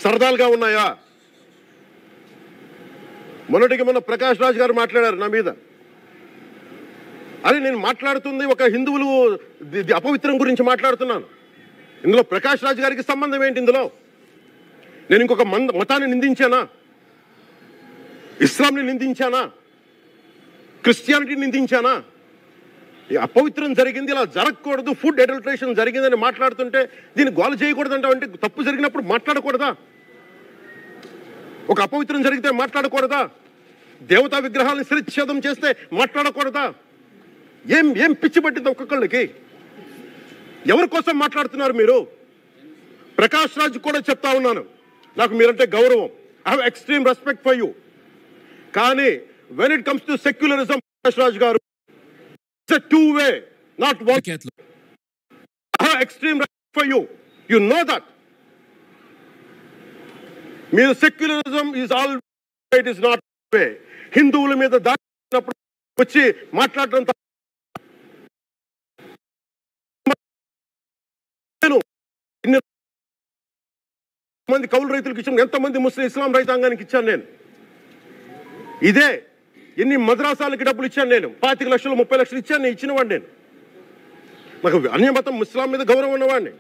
సరదాలుగా ఉన్నాయా? మొన్న ప్రకాష్ రాజ్ గారు మాట్లాడారు నా మీద. అరే నేను మాట్లాడుతుంది ఒక హిందువులు అపవిత్రం గురించి మాట్లాడుతున్నాను. ఇందులో ప్రకాష్ రాజ్ గారికి సంబంధం ఏంటి? ఇందులో నేను ఇంకొక మతాన్ని నిందించానా? ఇస్లాంని నిందించానా? క్రిస్టియానిటీని నిందించానా? ఈ అపవిత్రం జరిగింది, ఇలా జరగకూడదు, ఫుడ్ అడల్టరేషన్ జరిగిందని మాట్లాడుతుంటే దీన్ని గోల చేయకూడదంటే అంటే తప్పు జరిగినప్పుడు మాట్లాడకూడదా? ఒక అపవిత్రం జరిగితే మాట్లాడకూడదా? దేవతా విగ్రహాలను శిరచ్ఛేదం చేస్తే మాట్లాడకూడదా? ఏం పిచ్చి పట్టింది ఒక్కొక్కళ్ళకి? ఎవరి కోసం మాట్లాడుతున్నారు మీరు? ప్రకాష్ రాజ్ కూడా చెప్తా ఉన్నాను, నాకు మీరంటే గౌరవం. I have extreme respect for you. కానీ when it comes to secularism, Prakash Raj గారు, it's a two-way, not one. I have extreme respect for you. You know that. మీరు secularism is all, it is not way. హిందువుల మీద దాడినప్పుడు వచ్చి మాట్లాడడం మంది కౌలు రైతులకు ఇచ్చాను, ఎంతమంది ముస్లిం ఇస్లాం రైతాంగానికి ఇచ్చాను నేను. ఇదే ఎన్ని మద్రాసాలకి డబ్బులు ఇచ్చాను నేను, 25 లక్షలు 30 లక్షలు ఇచ్చాను, నేను ఇచ్చినవాడిని. నేను నాకు అన్యమతం ఇస్లాం మీద గౌరవం ఉన్నవాడిని,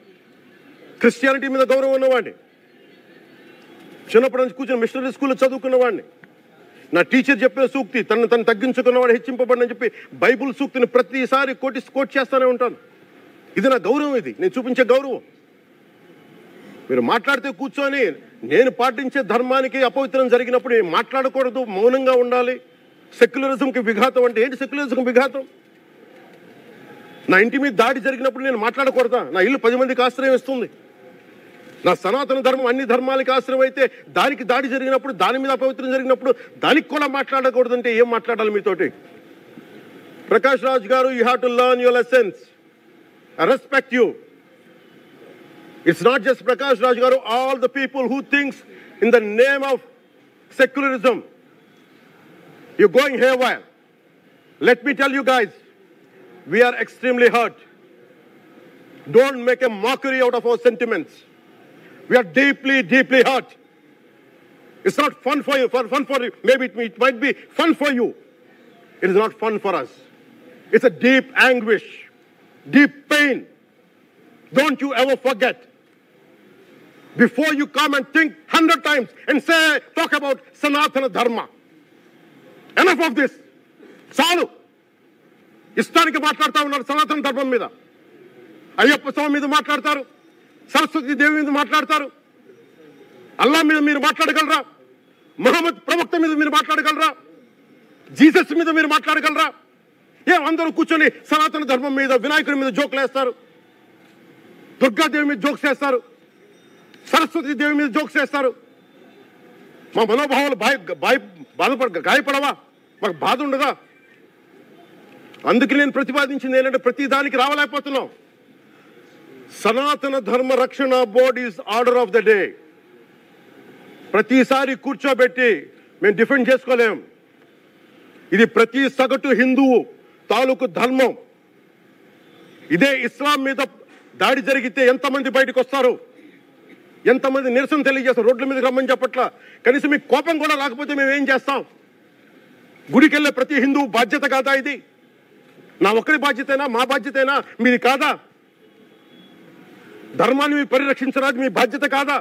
క్రిస్టియానిటీ మీద గౌరవం ఉన్నవాడిని, చిన్నప్పటి నుంచి కూర్చొని మిషనరీ స్కూల్లో చదువుకున్నవాడిని. నా టీచర్ చెప్పిన సూక్తి, తను తగ్గించుకున్నవాడు హెచ్చింపబడినని చెప్పి బైబుల్ సూక్తిని ప్రతిసారి కోట్ చేస్తూనే ఉంటాను. ఇది నా గౌరవం, ఇది నేను చూపించే గౌరవం. మీరు మాట్లాడితే కూర్చొని నేను పాటించే ధర్మానికి అపవిత్రం జరిగినప్పుడు నేను మాట్లాడకూడదు, మౌనంగా ఉండాలి. సెక్యులరిజంకి విఘాతం అంటే ఏంటి? సెక్యులరిజంకి విఘాతం నా ఇంటి మీద దాడి జరిగినప్పుడు నేను మాట్లాడకూడదా? నా ఇల్లు 10 మందికి ఆశ్రయం ఇస్తుంది. నా సనాతన ధర్మం అన్ని ధర్మాలకి ఆశ్రయం అయితే దానికి దాడి జరిగినప్పుడు, దాని మీద అపవిత్రం జరిగినప్పుడు దానికి కూడా మాట్లాడకూడదంటే ఏం మాట్లాడాలి మీతోటి? ప్రకాష్ రాజ్ గారు, you have to learn your lessons. I respect you. It's not just Prakash Raj Garu, all the people who thinks in the name of secularism, you're going haywire. Let me tell you guys, we are extremely hurt. Don't make a mockery out of our sentiments. We are deeply, deeply hurt. It's not fun for you, maybe it might be fun for you. It is not fun for us. It's a deep anguish, deep pain. Don't you ever forget. Before you come and think 100 times and talk about Sanatana Dharma. Enough of this. చాలు. ఇష్టానికి మాట్లాడుతూ ఉన్నారు సనాతన ధర్మం మీద. అయ్యప్ప స్వామి మీద మాట్లాడతారు, సరస్వతి దేవి మీద మాట్లాడతారు. అల్లా మీద మీరు మాట్లాడగలరా? మహమ్మద్ ప్రవక్త మీద మీరు మాట్లాడగలరా? జీసస్ మీద మీరు మాట్లాడగలరా? అందరూ కూర్చొని సనాతన ధర్మం మీద, వినాయకుడి మీద జోకులు వేస్తారు, దుర్గాదేవి మీద జోక్స్ వేస్తారు, సరస్వతి దేవి మీద జోక్స్ వేస్తారు. మా మనోభావాలు గాయపడవా? మాకు బాధ ఉండదా? అందుకే నేను ప్రతిపాదించింది ఏంటంటే ప్రతి దానికి రావలేకపోతున్నాం. సనాతన ధర్మ రక్షణ board is order of the day. ప్రతిసారి కూర్చోబెట్టి మేము డిఫెండ్ చేసుకోలేం. ఇది ప్రతి సగటు హిందువు తాలూకు ధర్మం. ఇదే ఇస్లాం మీద దాడి జరిగితే ఎంతమంది బయటకు వస్తారు, ఎంతమంది నిరసన తెలియజేస్తారు, రోడ్ల మీదకి రమ్మని చెప్పట్ల. కనీసం మీకు కోపం కూడా రాకపోతే మేము ఏం చేస్తాం? గుడికి వెళ్ళే ప్రతి హిందువు బాధ్యత కాదా ఇది? నా ఒక్కరి బాధ్యతేనా? మా బాధ్యతేనా? మీది కాదా? ధర్మాన్ని మీరు పరిరక్షించరాదు మీ బాధ్యత కాదా?